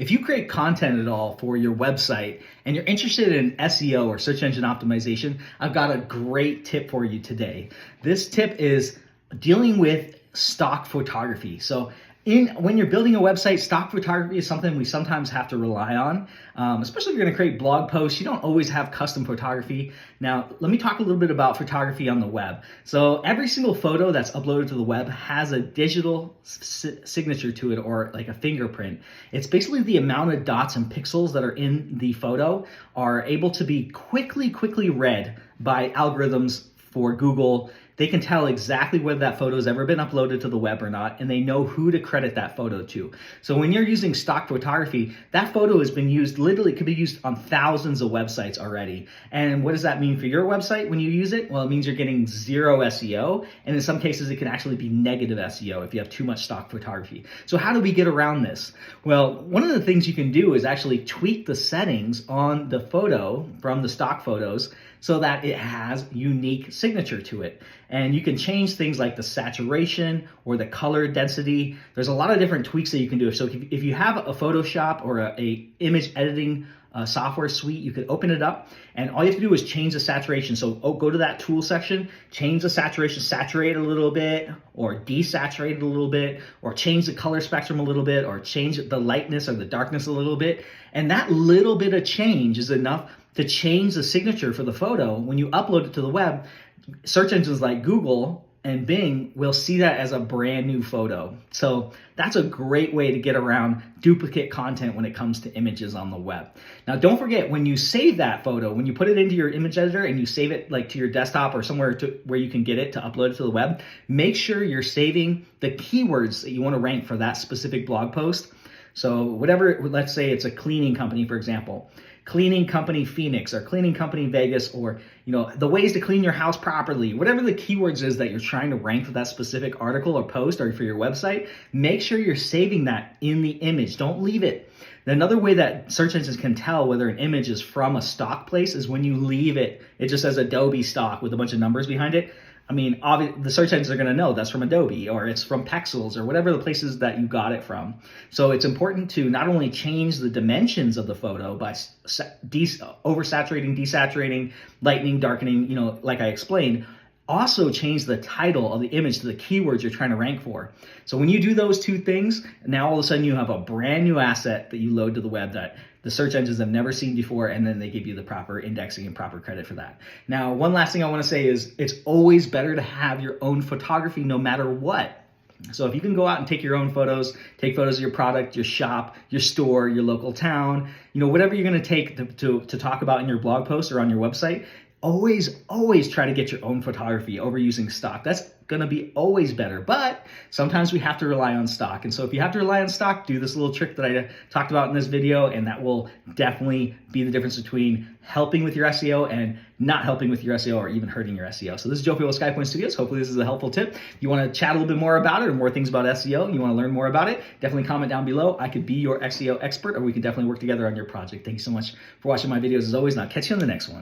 If you create content at all for your website and you're interested in SEO or search engine optimization, I've got a great tip for you today. This tip is dealing with stock photography. So when you're building a website, stock photography is something we sometimes have to rely on, especially if you're going to create blog posts. You don't always have custom photography. Now, let me talk a little bit about photography on the web. So every single photo that's uploaded to the web has a digital signature to it, or like a fingerprint. It's basically the amount of dots and pixels that are in the photo are able to be quickly read by algorithms for Google. They can tell exactly whether that photo has ever been uploaded to the web or not, and they know who to credit that photo to. So when you're using stock photography, that photo has been used, literally could be used on thousands of websites already. And what does that mean for your website when you use it? Well, it means you're getting zero SEO, and in some cases it can actually be negative SEO if you have too much stock photography. So how do we get around this? Well, one of the things you can do is actually tweak the settings on the photo from the stock photos so that it has unique signature to it. And you can change things like the saturation or the color density. There's a lot of different tweaks that you can do. So if you have a Photoshop or a image editing software suite, you could open it up, and all you have to do is change the saturation. So go to that tool section, change the saturation, saturate it a little bit, or desaturate it a little bit, or change the color spectrum a little bit, or change the lightness or the darkness a little bit. And that little bit of change is enough to change the signature for the photo. When you upload it to the web, search engines like Google and Bing will see that as a brand new photo. So that's a great way to get around duplicate content when it comes to images on the web. Now, don't forget, when you save that photo, when you put it into your image editor and you save it like to your desktop or somewhere where you can get it to upload it to the web, make sure you're saving the keywords that you want to rank for that specific blog post. So whatever, let's say it's a cleaning company, for example, cleaning company Phoenix or cleaning company Vegas, or the ways to clean your house properly, whatever the keywords is that you're trying to rank for that specific article or post or for your website, make sure you're saving that in the image. Don't leave it. Another way that search engines can tell whether an image is from a stock place is when you leave it. It just says Adobe stock with a bunch of numbers behind it. I mean, the search engines are going to know that's from Adobe, or it's from Pexels, or whatever the places that you got it from. So it's important to not only change the dimensions of the photo by oversaturating, desaturating, lightening, darkening, like I explained, also change the title of the image to the keywords you're trying to rank for. So when you do those two things, now all of a sudden you have a brand new asset that you load to the web that the search engines have never seen before, and then they give you the proper indexing and proper credit for that. Now, one last thing I want to say is it's always better to have your own photography no matter what. So if you can go out and take your own photos, take photos of your product, your shop, your store, your local town, whatever you're going to take to talk about in your blog post or on your website, always try to get your own photography over using stock. That's going to be always better, but sometimes we have to rely on stock. And so if you have to rely on stock, do this little trick that I talked about in this video, and that will definitely be the difference between helping with your SEO and not helping with your SEO, or even hurting your SEO. So this is Joe with SkyPoint Studios. Hopefully this is a helpful tip. If you want to chat a little bit more about it, or more things about SEO, you want to learn more about it, definitely comment down below. I could be your SEO expert, or we could definitely work together on your project. Thank you so much for watching my videos as always, and I'll catch you on the next one.